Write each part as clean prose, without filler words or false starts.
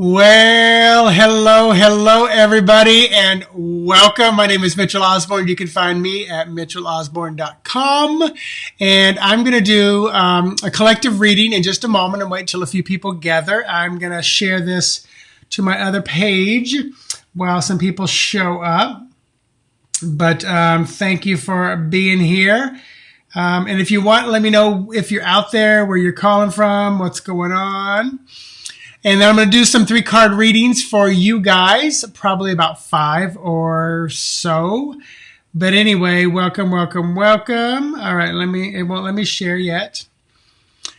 Well, hello, everybody, and welcome. My name is Mitchell Osborn. You can find me at mitchellosborn.com, and I'm going to do a collective reading in just a moment and wait till a few people gather. I'm going to share this to my other page while some people show up, but thank you for being here. And if you want, let me know if you're out there, where you're calling from, what's going on. And then I'm going to do some 3-card readings for you guys, probably about 5 or so. But anyway, welcome. All right, it won't let me share yet.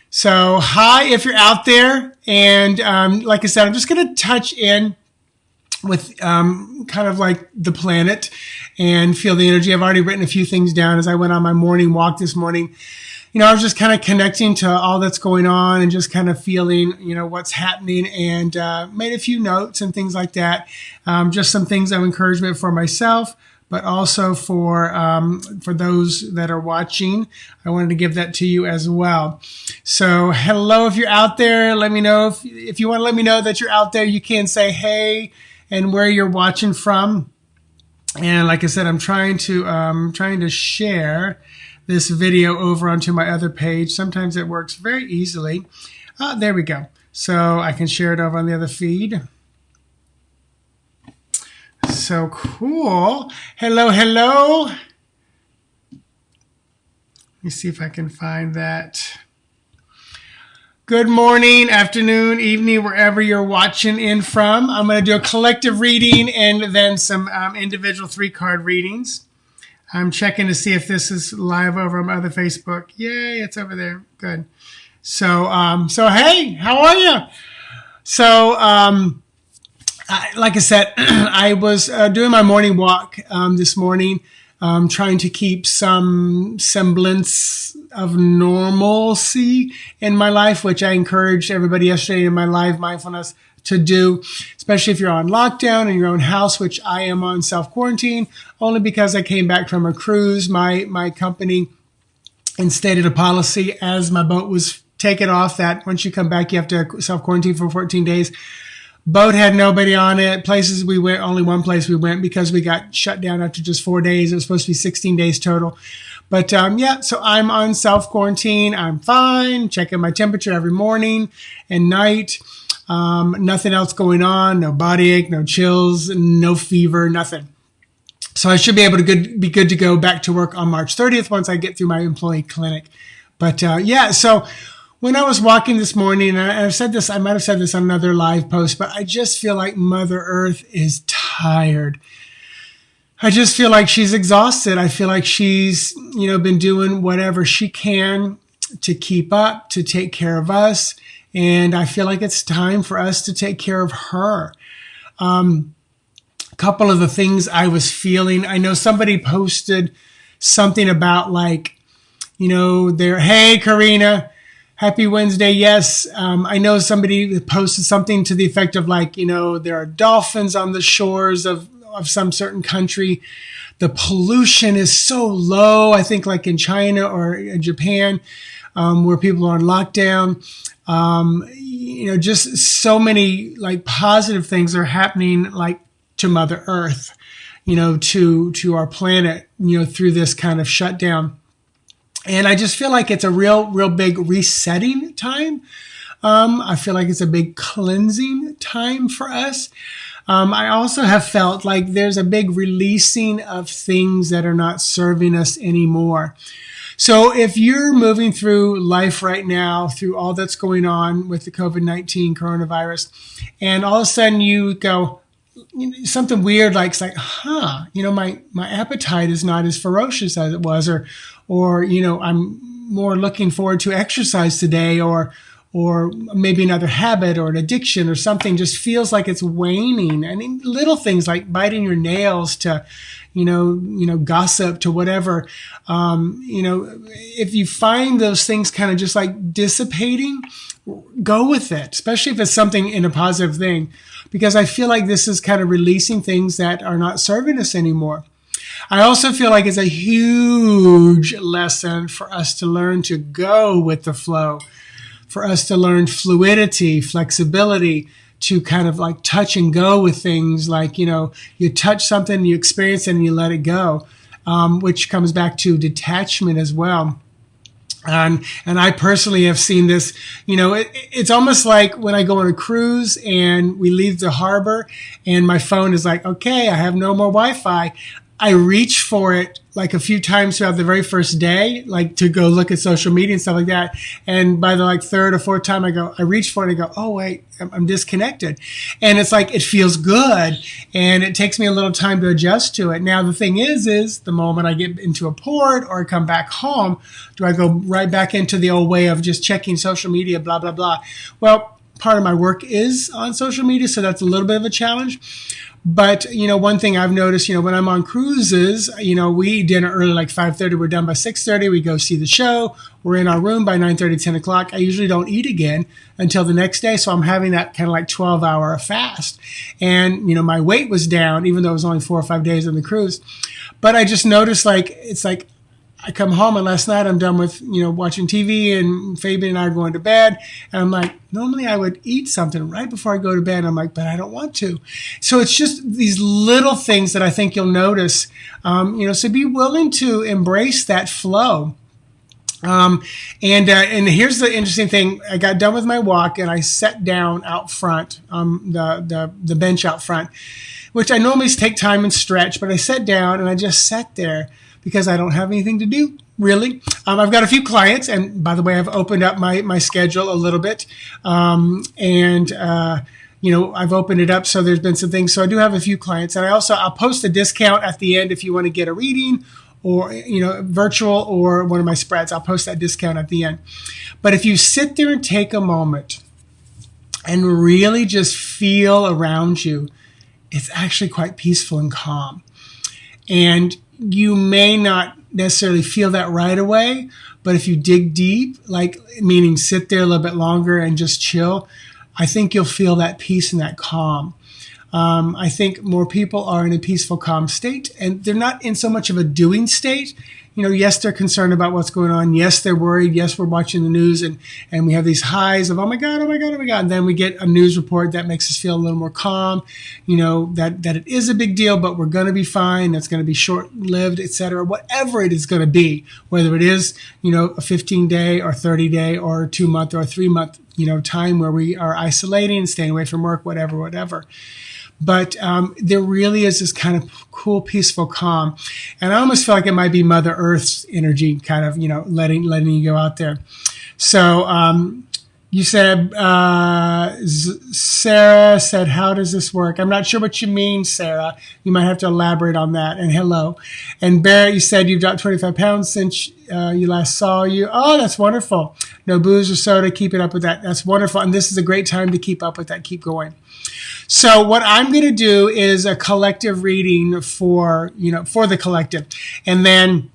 So hi, if you're out there. And like I said, I'm just going to touch in with kind of like the planet and feel the energy. I've already written a few things down as I went on my morning walk this morning. I was just kind of connecting to all that's going on and just kind of feeling, what's happening, and made a few notes and things like that. Just some things of encouragement for myself, but also for those that are watching. I wanted to give that to you as well. So hello, if you're out there, let me know. If you want to let me know that you're out there, you can say hey and where you're watching from. And like I said, I'm trying to share this video over onto my other page. Sometimes it works very easily. There we go. So I can share it over on the other feed. So cool. Hello. Let me see if I can find that. Good morning, afternoon, evening, wherever you're watching in from. I'm going to do a collective reading and then some individual 3-card readings. I'm checking to see if this is live over on my other Facebook. Yay, it's over there. Good. So hey, how are you? So, like I said, I was doing my morning walk this morning, trying to keep some semblance of normalcy in my life, which I encouraged everybody yesterday in my live mindfulness to do, especially if you're on lockdown in your own house, which I am on self-quarantine, only because I came back from a cruise. My company instated a policy as my boat was taken off that once you come back, you have to self-quarantine for 14 days. Boat had nobody on it. Places we went, only one place we went because we got shut down after just 4 days. It was supposed to be 16 days total. But so I'm on self-quarantine. I'm fine, checking my temperature every morning and night. Nothing else going on, no body ache, no chills, no fever, nothing. So I should be able to be good to go back to work on March 30th once I get through my employee clinic. But so when I was walking this morning, and I've said this, I might have said this on another live post, but I just feel like Mother Earth is tired. I just feel like she's exhausted. I feel like she's, been doing whatever she can to keep up, to take care of us. And I feel like it's time for us to take care of her. A couple of the things I was feeling, I know somebody posted something about hey, Karina, happy Wednesday. Yes. I know somebody posted something to the effect of there are dolphins on the shores of some certain country. The pollution is so low, I think like in China or in Japan, where people are on lockdown. Just so many positive things are happening to Mother Earth, to our planet, through this kind of shutdown. And I just feel like it's a real big resetting time. I feel like it's a big cleansing time for us. I also have felt like there's a big releasing of things that are not serving us anymore. So if you're moving through life right now, through all that's going on with the COVID-19 coronavirus, and all of a sudden you go, something weird my appetite is not as ferocious as it was, or I'm more looking forward to exercise today, or maybe another habit or an addiction or something just feels like it's waning. I mean, little things like biting your nails to, gossip to whatever. If you find those things kind of just dissipating, go with it, especially if it's something in a positive thing, because I feel like this is kind of releasing things that are not serving us anymore. I also feel like it's a huge lesson for us to learn to go with the flow, for us to learn fluidity, flexibility, to kind of like touch and go with things. Like, you touch something, you experience it, and you let it go, which comes back to detachment as well. And I personally have seen this, it's almost like when I go on a cruise and we leave the harbor and my phone is like, okay, I have no more Wi-Fi. I reach for it like a few times throughout the very first day, like to go look at social media and stuff like that. And by the like third or fourth time I reach for it and I go, oh wait, I'm disconnected. And it's like, it feels good. And it takes me a little time to adjust to it. Now, the thing is the moment I get into a port or I come back home, do I go right back into the old way of just checking social media, blah, blah, blah? Well, part of my work is on social media, so that's a little bit of a challenge. But, one thing I've noticed, when I'm on cruises, we eat dinner early, like 5:30. We're done by 6:30. We go see the show. We're in our room by 9:30, 10 o'clock. I usually don't eat again until the next day. So I'm having that kind of like 12-hour fast. And, my weight was down, even though it was only 4 or 5 days on the cruise. But I just noticed it's like, I come home and last night I'm done with, watching TV and Fabian and I are going to bed. And I'm like, normally I would eat something right before I go to bed. I'm like, but I don't want to. So it's just these little things that I think you'll notice, so be willing to embrace that flow. And here's the interesting thing. I got done with my walk and I sat down out front, the bench out front, which I normally take time and stretch, but I sat down and I just sat there, because I don't have anything to do, really. I've got a few clients, and by the way, I've opened up my schedule a little bit, I've opened it up, so there's been some things. So I do have a few clients, and I'll post a discount at the end if you want to get a reading, or virtual, or one of my spreads. I'll post that discount at the end. But if you sit there and take a moment and really just feel around you, it's actually quite peaceful and calm. And you may not necessarily feel that right away, but if you dig deep, like meaning sit there a little bit longer and just chill, I think you'll feel that peace and that calm. I think more people are in a peaceful, calm state, and they're not in so much of a doing state. Yes, they're concerned about what's going on. Yes, they're worried. Yes, we're watching the news and we have these highs of, oh my God, oh my God, oh my God. And then we get a news report that makes us feel a little more calm, that it is a big deal, but we're going to be fine. It's going to be short-lived, etc. Whatever it is going to be, whether it is, a 15-day or 30-day or 2-month or 3-month, time where we are isolating, staying away from work, whatever. But there really is this kind of cool, peaceful calm. And I almost feel like it might be Mother Earth's energy kind of, letting you go out there. So you said, Sarah said, how does this work? I'm not sure what you mean, Sarah. You might have to elaborate on that. And hello. And Barrett, you said you've dropped 25 pounds since you last saw you. Oh, that's wonderful. No booze or soda. Keep it up with that. That's wonderful. And this is a great time to keep up with that. Keep going. So what I'm going to do is a collective reading for the collective. And then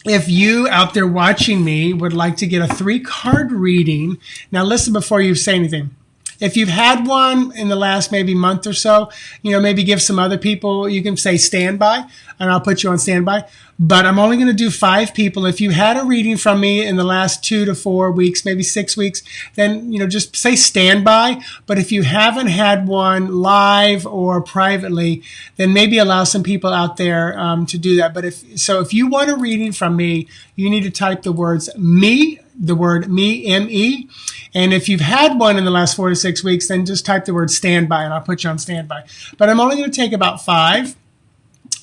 if you out there watching me would like to get a 3-card reading, now listen before you say anything. If you've had one in the last maybe month or so, maybe give some other people, you can say standby, and I'll put you on standby. But I'm only going to do 5 people. If you had a reading from me in the last 2 to 4 weeks, maybe 6 weeks, then, just say standby. But if you haven't had one live or privately, then maybe allow some people out there to do that. But if you want a reading from me, you need to type the words me, the word me, M-E. And if you've had one in the last 4 to 6 weeks, then just type the word standby and I'll put you on standby. But I'm only going to take about 5.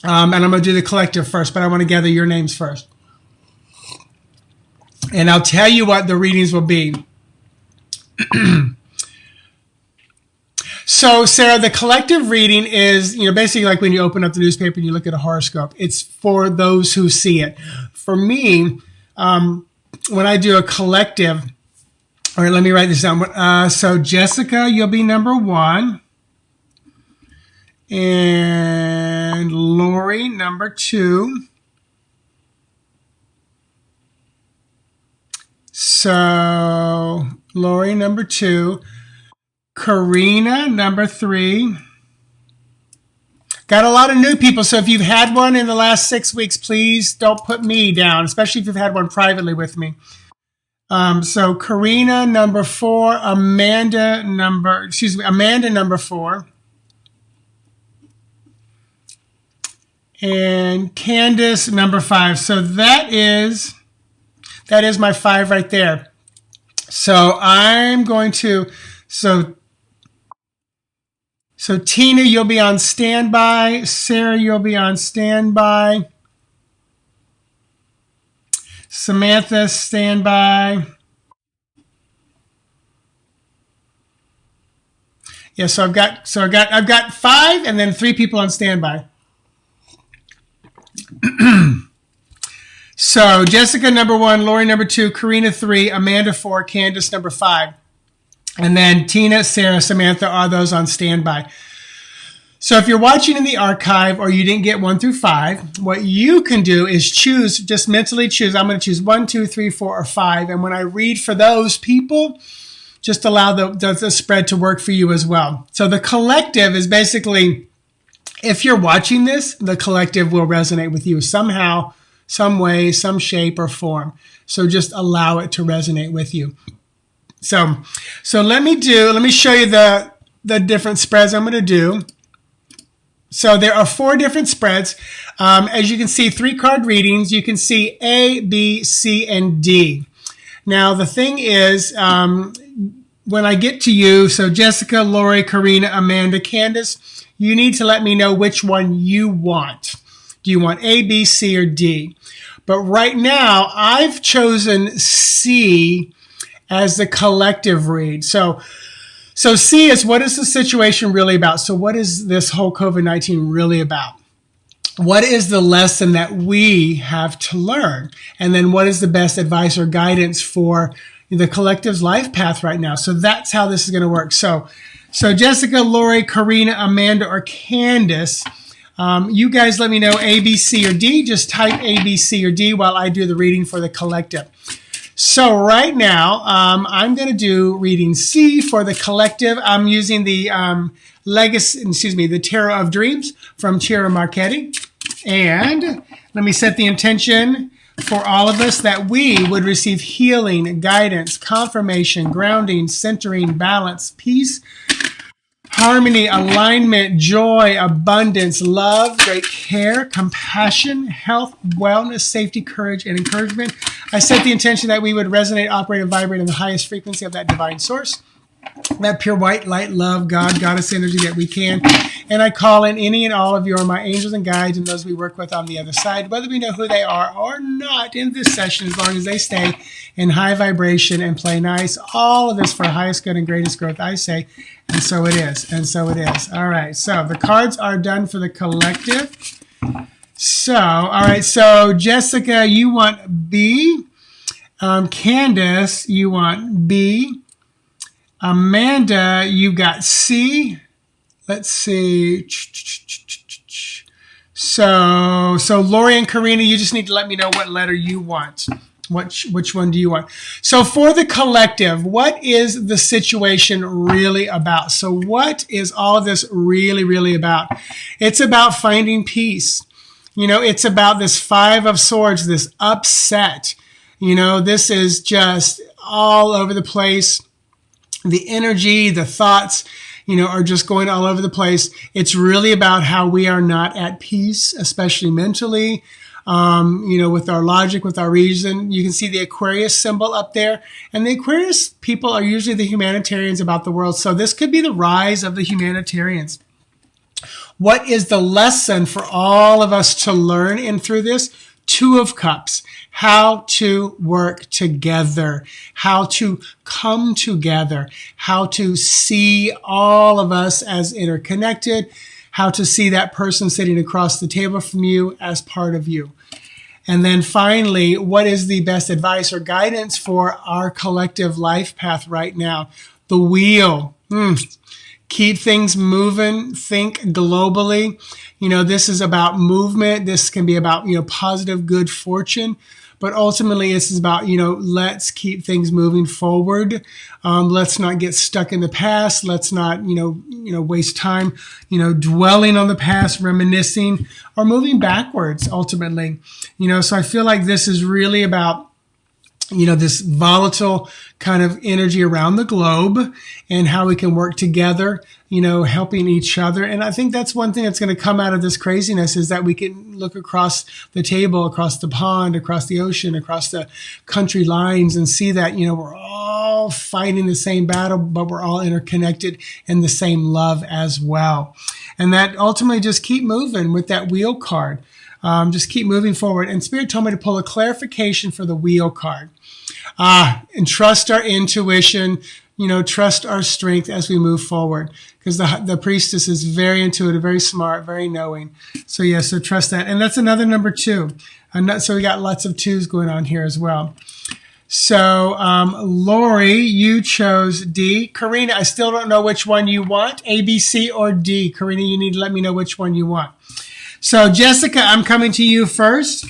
And I'm going to do the collective first, but I want to gather your names first. And I'll tell you what the readings will be. So, Sarah, the collective reading is, basically like when you open up the newspaper and you look at a horoscope. It's for those who see it. For me, when I do a collective, all right, let me write this down. So, Jessica, you'll be number 1. And Lori, number 2. So, Lori, number 2. Karina, number 3. Got a lot of new people, so if you've had one in the last 6 weeks, please don't put me down, especially if you've had one privately with me. So Karina, number 4, Amanda, number 4. And Candace, number 5. So that is my 5 right there. So I'm going to, so Tina, you'll be on standby. Sarah, you'll be on standby. Samantha, standby. Yeah, so I've got 5 and then 3 people on standby. So Jessica, number 1, Lori, number 2, Karina, 3, Amanda, 4, Candace, number 5. And then Tina, Sarah, Samantha are those on standby. So if you're watching in the archive or you didn't get 1 through 5, what you can do is choose, just mentally choose. I'm going to choose 1, 2, 3, 4, or 5. And when I read for those people, just allow the spread to work for you as well. So the collective is basically, if you're watching this, the collective will resonate with you somehow, some way, some shape or form. So just allow it to resonate with you. So let me show you the different spreads I'm going to do. So there are 4 different spreads. As you can see, 3 card readings. You can see A, B, C, and D. Now the thing is, when I get to you, so Jessica, Lori, Karina, Amanda, Candace, you need to let me know which one you want. Do you want A, B, C, or D? But right now, I've chosen C as the collective read. So C is, what is the situation really about? So what is this whole COVID-19 really about? What is the lesson that we have to learn? And then what is the best advice or guidance for the collective's life path right now? So that's how this is going to work. So Jessica, Lori, Karina, Amanda, or Candace, you guys let me know A, B, C, or D. Just type A, B, C, or D while I do the reading for the collective. So right now, I'm going to do reading C for the collective. I'm using the the Tarot of Dreams from Chiara Marchetti. And let me set the intention for all of us that we would receive healing, guidance, confirmation, grounding, centering, balance, peace, harmony, alignment, joy, abundance, love, great care, compassion, health, wellness, safety, courage, and encouragement. I set the intention that we would resonate, operate, and vibrate in the highest frequency of that divine source, that pure white light, love, God, goddess energy that we can. And I call in any and all of you are my angels and guides and those we work with on the other side, whether we know who they are or not in this session, as long as they stay in high vibration and play nice. All of this for highest good and greatest growth, I say. And so it is. And so it is. All right. So the cards are done for the collective. So, all right. So Jessica, you want B. Candace, you want B. Amanda, you got C. Let's see. So Lori and Karina, you just need to let me know what letter you want. Which one do you want? So for the collective, what is the situation really about? So what is all of this really, really about? It's about finding peace. It's about this 5 of Swords, this upset. This is just all over the place. The energy, the thoughts, are just going all over the place. It's really about how we are not at peace, especially mentally, with our logic, with our reason. You can see the Aquarius symbol up there. And the Aquarius people are usually the humanitarians about the world. So this could be the rise of the humanitarians. What is the lesson for all of us to learn in through this? 2 of Cups. How to work together, how to come together, how to see all of us as interconnected, how to see that person sitting across the table from you as part of you. And then finally, what is the best advice or guidance for our collective life path right now? The wheel. Keep things moving. Think globally. This is about movement. This can be about, positive, good fortune. But ultimately, this is about, let's keep things moving forward. Let's not get stuck in the past. Let's not, waste time, dwelling on the past, reminiscing, or moving backwards, ultimately. So I feel like this is really about, this volatile kind of energy around the globe and how we can work together, helping each other. And I think that's one thing that's going to come out of this craziness is that we can look across the table, across the pond, across the ocean, across the country lines and see that, we're all fighting the same battle, but we're all interconnected in the same love as well. And that ultimately just keep moving with that wheel card. Just keep moving forward. And Spirit told me to pull a clarification for the wheel card. And trust our intuition, trust our strength as we move forward. Because the priestess is very intuitive, very smart, very knowing. So so trust that. And that's another number 2. So we got lots of 2s going on here as well. So, Lori, you chose D. Karina, I still don't know which one you want, A, B, C, or D. Karina, you need to let me know which one you want. So, Jessica, I'm coming to you first.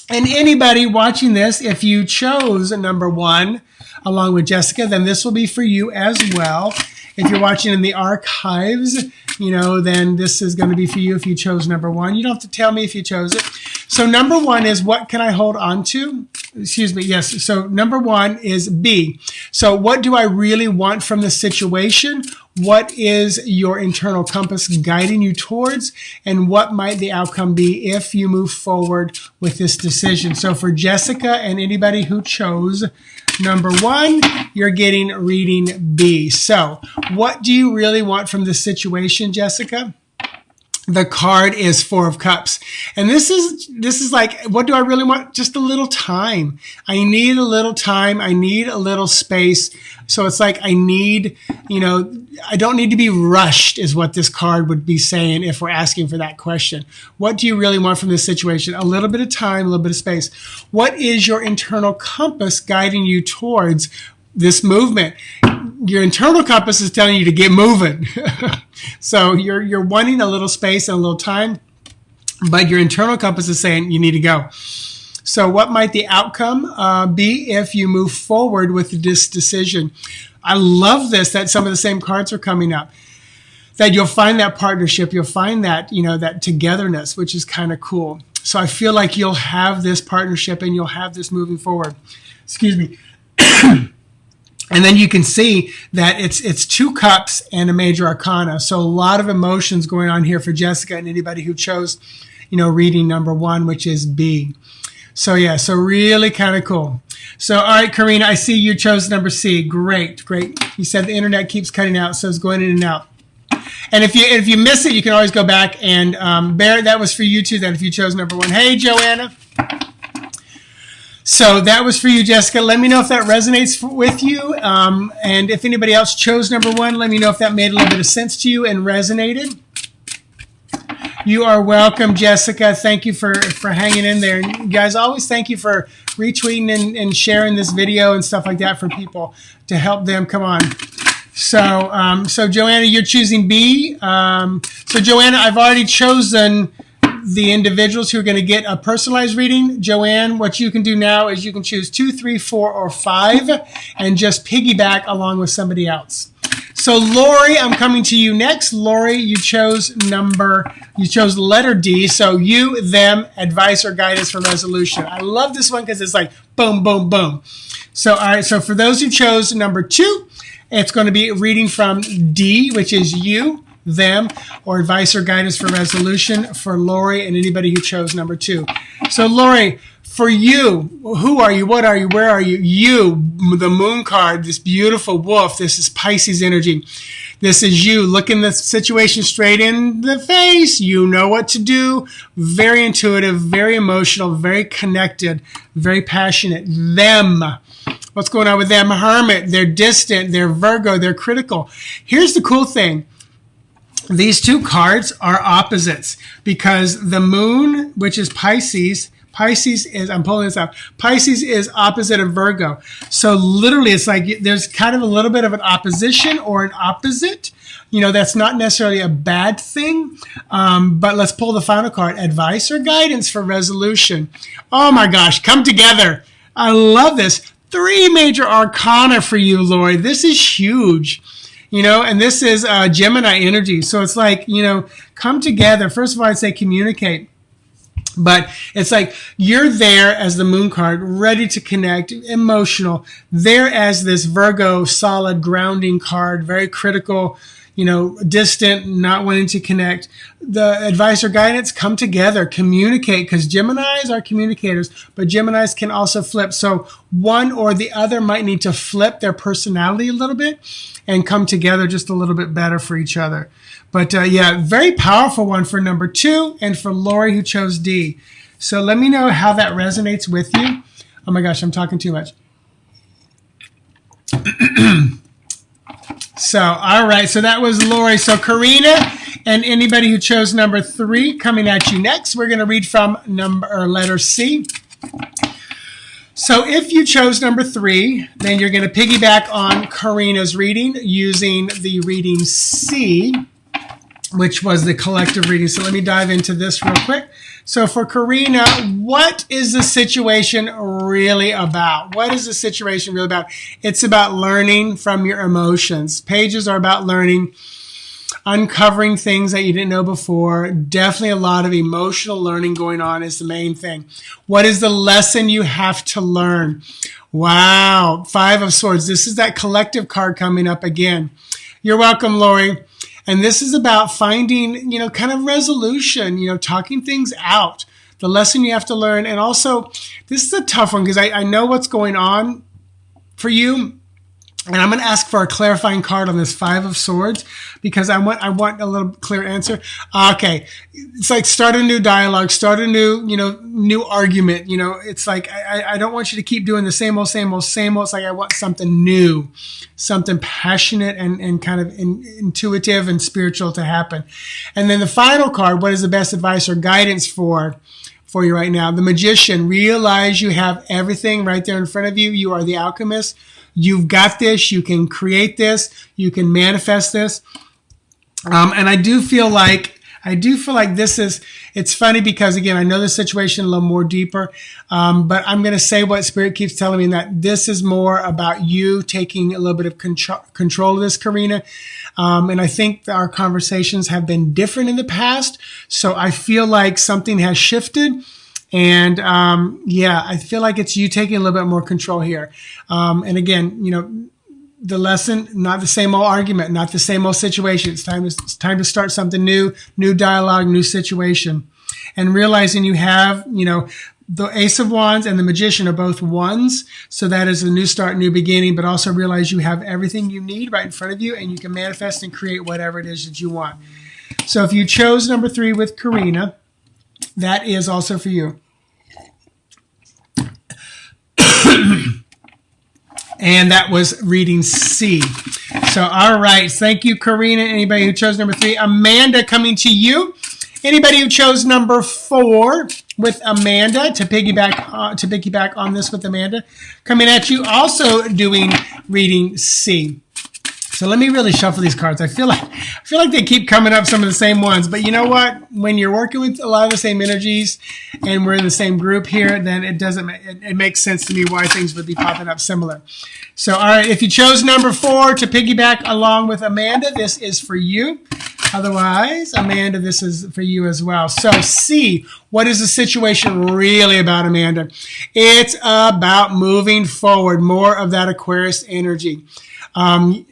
And anybody watching this, if you chose number 1 along with Jessica, then this will be for you as well. If you're watching in the archives, then this is going to be for you if you chose number 1. You don't have to tell me if you chose it. So number 1 is what can I hold on to? Excuse me. Yes. So number 1 is B. So what do I really want from the situation? What is your internal compass guiding you towards? And what might the outcome be if you move forward with this decision? So for Jessica and anybody who chose number 1, you're getting reading B. So what do you really want from this situation, Jessica? The card is 4 of Cups. And this is like, what do I really want? Just a little time. I need a little time. I need a little space. So it's like I need, I don't need to be rushed is what this card would be saying if we're asking for that question. What do you really want from this situation? A little bit of time, a little bit of space. What is your internal compass guiding you towards this movement? Your internal compass is telling you to get moving. So you're wanting a little space and a little time, but your internal compass is saying you need to go. So what might the outcome be if you move forward with this decision? I love this, that some of the same cards are coming up. That you'll find that partnership, you'll find that, that togetherness, which is kind of cool. So I feel like you'll have this partnership and you'll have this moving forward. Excuse me. And then you can see that it's 2 cups and a major arcana. So a lot of emotions going on here for Jessica and anybody who chose, reading number 1, which is B. So so really kind of cool. So, all right, Karina, I see you chose number C. Great. You said the internet keeps cutting out, so it's going in and out. And if you miss it, you can always go back and Bear, that was for you too, then if you chose number 1. Hey, Joanna. So that was for you, Jessica. Let me know if that resonates with you. And if anybody else chose number 1, let me know if that made a little bit of sense to you and resonated. You are welcome, Jessica. Thank you for hanging in there. And you guys, always thank you for retweeting and sharing this video and stuff like that for people to help them. Come on. So Joanna, you're choosing B. So Joanna, I've already chosen the individuals who are going to get a personalized reading. Joanne, what you can do now is you can choose 2, 3, 4, or 5 and just piggyback along with somebody else. So Lori, I'm coming to you next. Lori, you chose letter D. So you, them, advice or guidance for resolution. I love this one because it's like boom, boom, boom. So, all right. So for those who chose number 2, it's going to be reading from D, which is you, them, or advice or guidance for resolution for Lori and anybody who chose number 2. So Lori, for you, who are you? What are you? Where are you? You, the moon card, this beautiful wolf. This is Pisces energy. This is you looking the situation straight in the face. You know what to do. Very intuitive, very emotional, very connected, very passionate. Them. What's going on with them? Hermit. They're distant. They're Virgo. They're critical. Here's the cool thing. These 2 cards are opposites because the moon, which is Pisces is, I'm pulling this out, Pisces is opposite of Virgo. So literally it's like there's kind of a little bit of an opposition or an opposite. That's not necessarily a bad thing. But let's pull the final card, advice or guidance for resolution. Oh my gosh, come together. I love this. 3 major arcana for you, Lori. This is huge. And this is Gemini energy. So it's like, come together. First of all, I'd say communicate. But it's like you're there as the moon card, ready to connect, emotional, there as this Virgo solid grounding card, very critical, distant, not wanting to connect. The advice or guidance, come together, communicate, because Geminis are communicators, but Geminis can also flip. So one or the other might need to flip their personality a little bit and come together just a little bit better for each other. But very powerful one for number 2 and for Lori who chose D. So let me know how that resonates with you. Oh my gosh, I'm talking too much. So, all right. So that was Lori. So Karina and anybody who chose number 3 coming at you next. We're going to read from letter C. So if you chose number 3, then you're going to piggyback on Karina's reading using the reading C, which was the collective reading. So let me dive into this real quick. So for Karina, what is the situation really about? What is the situation really about? It's about learning from your emotions. Pages are about learning, uncovering things that you didn't know before. Definitely a lot of emotional learning going on is the main thing. What is the lesson you have to learn? Wow, 5 of Swords. This is that collective card coming up again. You're welcome, Lori. And this is about finding, kind of resolution, talking things out, the lesson you have to learn. And also, this is a tough one because I know what's going on for you. And I'm going to ask for a clarifying card on this 5 of Swords because I want a little clear answer. Okay. It's like start a new dialogue, start a new argument. It's like, I don't want you to keep doing the same old. It's like I want something new, something passionate and kind of intuitive and spiritual to happen. And then the final card, what is the best advice or guidance for you right now? The Magician. Realize you have everything right there in front of you. You are the alchemist. You've got this. You can create this. You can manifest this. And I do feel like this is, it's funny because again, I know the situation a little more deeper, but I'm going to say what Spirit keeps telling me that this is more about you taking a little bit of control of this, Karina. And I think that our conversations have been different in the past. So I feel like something has shifted. And, I feel like it's you taking a little bit more control here. And again, the lesson, not the same old argument, not the same old situation. It's time to start something new dialogue, new situation. And realizing you have, the Ace of Wands and the Magician are both ones. So that is a new start, new beginning, but also realize you have everything you need right in front of you and you can manifest and create whatever it is that you want. So if you chose number 3 with Karina, that is also for you. And that was reading C. So, all right. Thank you, Karina. Anybody who chose number 3. Amanda, coming to you. Anybody who chose number 4 with Amanda, to piggyback on this with Amanda, coming at you, also doing reading C. So let me really shuffle these cards. I feel like they keep coming up, some of the same ones. But you know what? When you're working with a lot of the same energies and we're in the same group here, then it makes sense to me why things would be popping up similar. So, all right, if you chose number 4 to piggyback along with Amanda, this is for you. Otherwise, Amanda, this is for you as well. So C, what is the situation really about, Amanda? It's about moving forward, more of that Aquarius energy.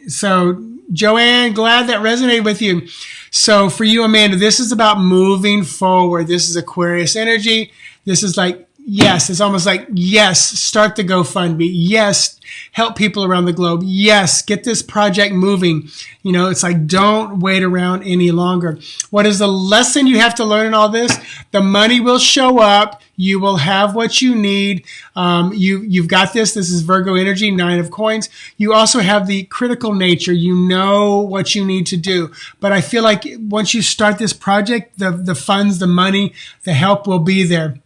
So Joanne, glad that resonated with you. So for you, Amanda, this is about moving forward. This is Aquarius energy. This is like, yes, it's almost like, yes, start the GoFundMe. Yes, help people around the globe. Yes, get this project moving. It's like, don't wait around any longer. What is the lesson you have to learn in all this? The money will show up. You will have what you need. You've got this. This is Virgo energy, 9 of coins. You also have the critical nature. You know what you need to do. But I feel like once you start this project, the funds, the money, the help will be there.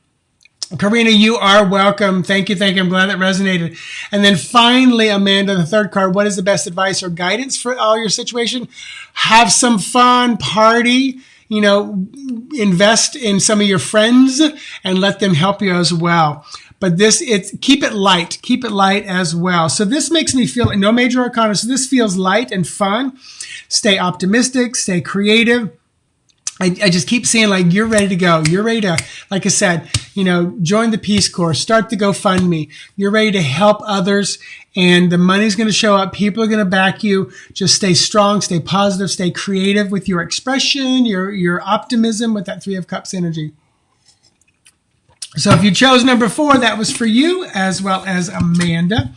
Karina, you are welcome. Thank you. I'm glad that resonated. And then finally, Amanda, the third card, what is the best advice or guidance for all your situation? Have some fun, party, invest in some of your friends and let them help you as well. But keep it light as well. So this makes me feel, no major arcana, so this feels light and fun. Stay optimistic, stay creative. I just keep seeing like you're ready to go. You're ready to, like I said, join the Peace Corps, start the GoFundMe. You're ready to help others, and the money's going to show up. People are going to back you. Just stay strong, stay positive, stay creative with your expression, your optimism with that Three of Cups energy. So if you chose number 4, that was for you, as well as Amanda.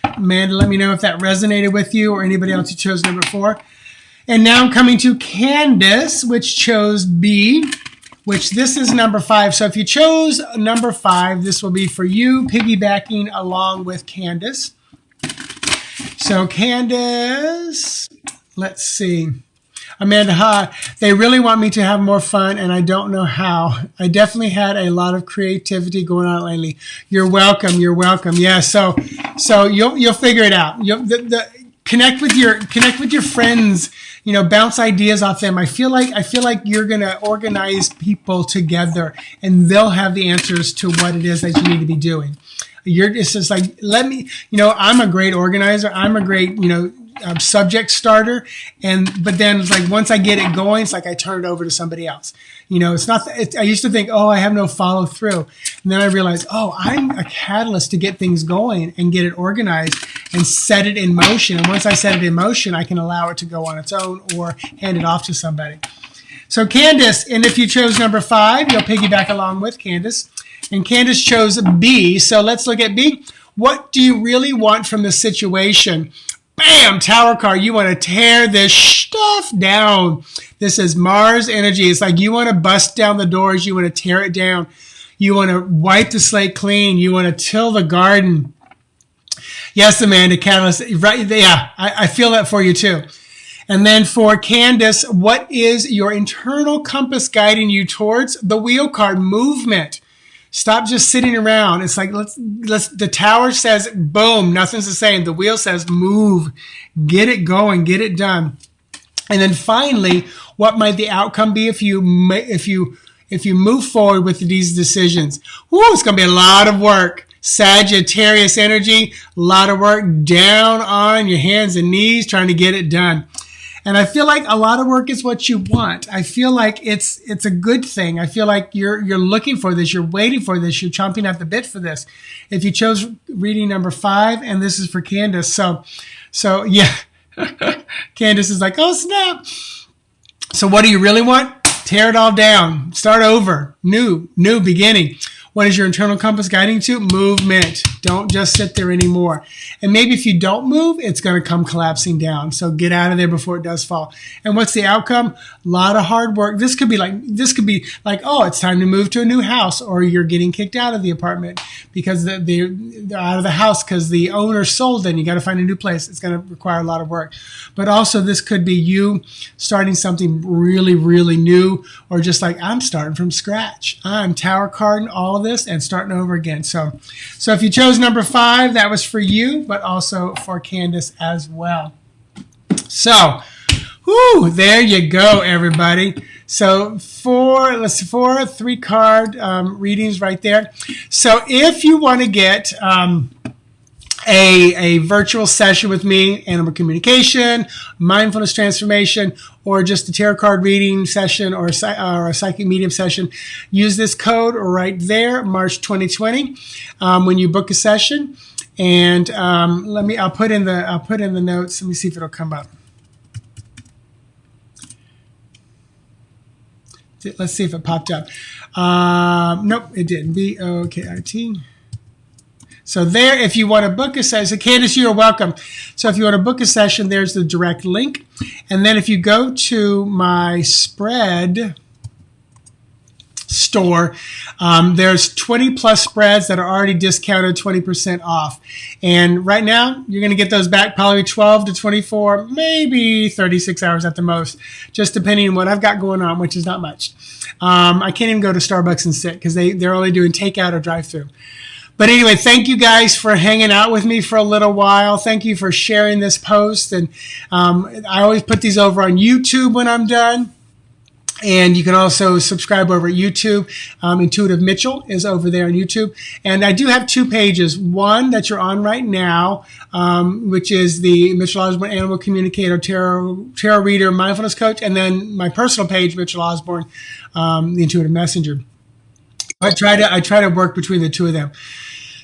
Amanda, let me know if that resonated with you or anybody else who chose number 4. And now I'm coming to Candace, which chose B, which this is number 5. So if you chose number 5, this will be for you, piggybacking along with Candace. So Candace, let's see. Amanda, they really want me to have more fun, and I don't know how. I definitely had a lot of creativity going on lately. You're welcome. You're welcome. Yeah. So you'll figure it out. Connect with your friends. Bounce ideas off them. I feel like you're gonna organize people together, and they'll have the answers to what it is that you need to be doing. It's just like, let me. I'm a great organizer. I'm a great subject starter, but then it's like once I get it going, it's like I turn it over to somebody else. It's not. I used to think, I have no follow through, and then I realized, I'm a catalyst to get things going and get it organized and set it in motion. And once I set it in motion, I can allow it to go on its own or hand it off to somebody. So Candace, and if you chose number 5, you'll piggyback along with Candace. And Candace chose B. So let's look at B. What do you really want from the situation? Bam! Tower card. You want to tear this stuff down. This is Mars energy. It's like you want to bust down the doors. You want to tear it down. You want to wipe the slate clean. You want to till the garden. Yes, Amanda, Catalyst. Right? Yeah, I feel that for you too. And then for Candace, what is your internal compass guiding you towards? The wheel card, movement. Stop just sitting around. It's like, let's, the tower says, boom, nothing's the same. The wheel says, move, get it going, get it done. And then finally, what might the outcome be if you move forward with these decisions? Woo, it's going to be a lot of work. Sagittarius energy, a lot of work down on your hands and knees trying to get it done. And I feel like a lot of work is what you want. I feel like it's a good thing. I feel like you're looking for this. You're waiting for this. You're chomping at the bit for this. If you chose reading number 5, and this is for Candace. So yeah, Candace is like, oh snap. So what do you really want? Tear it all down. Start over. New beginning. What is your internal compass guiding to? Movement. Don't just sit there anymore. And maybe if you don't move, it's going to come collapsing down. So get out of there before it does fall. And what's the outcome? A lot of hard work. This could be like, oh, it's time to move to a new house, or you're getting kicked out of the apartment because they're out of the house because the owner sold it and you got to find a new place. It's going to require a lot of work. But also this could be you starting something really, really new, or just like, I'm starting from scratch. I'm tower carding all of this and starting over again. So if you chose number 5, that was for you, but also for Candace as well. So, there you go, everybody. So 4 3-card readings right there. So if you want to get a virtual session with me, animal communication, mindfulness transformation, or just a tarot card reading session or a psychic medium session, use this code right there, March 2020, when you book a session. And I'll put in the notes. Let me see if it'll come up. Let's see if it popped up. Nope, it didn't. BOKIT. So there, if you want to book a session, so Candace, you're welcome. So if you want to book a session, there's the direct link. And then if you go to my spread store, there's 20 plus spreads that are already discounted 20% off. And right now, you're going to get those back probably 12 to 24, maybe 36 hours at the most, just depending on what I've got going on, which is not much. I can't even go to Starbucks and sit because they're only doing takeout or drive-through. But anyway, thank you guys for hanging out with me for a little while. Thank you for sharing this post. And I always put these over on YouTube when I'm done. And you can also subscribe over at YouTube. Intuitive Mitchell is over there on YouTube. And I do have 2 pages. One that you're on right now, which is the Mitchell Osborn Animal Communicator, Tarot Reader, Mindfulness Coach. And then my personal page, Mitchell Osborn, the Intuitive Messenger. I try to work between the 2 of them.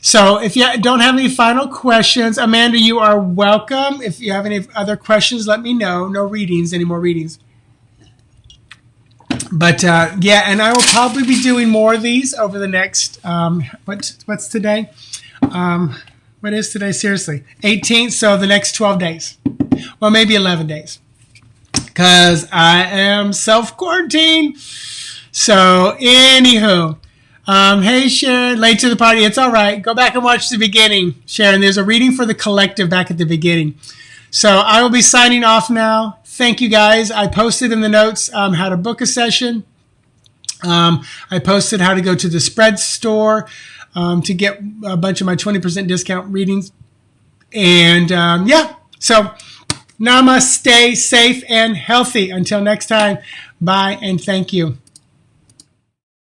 So if you don't have any final questions, Amanda, you are welcome. If you have any other questions, let me know. No readings, any more readings. But yeah, and I will probably be doing more of these over the next, what's today? What is today? Seriously, 18th, so the next 12 days. Well, maybe 11 days. Because I am self-quarantined. So, anywho. Hey, Sharon, late to the party. It's all right. Go back and watch the beginning, Sharon. There's a reading for the collective back at the beginning. So I will be signing off now. Thank you, guys. I posted in the notes how to book a session. I posted how to go to the spread store to get a bunch of my 20% discount readings. And yeah, so namaste, safe and healthy. Until next time, bye and thank you.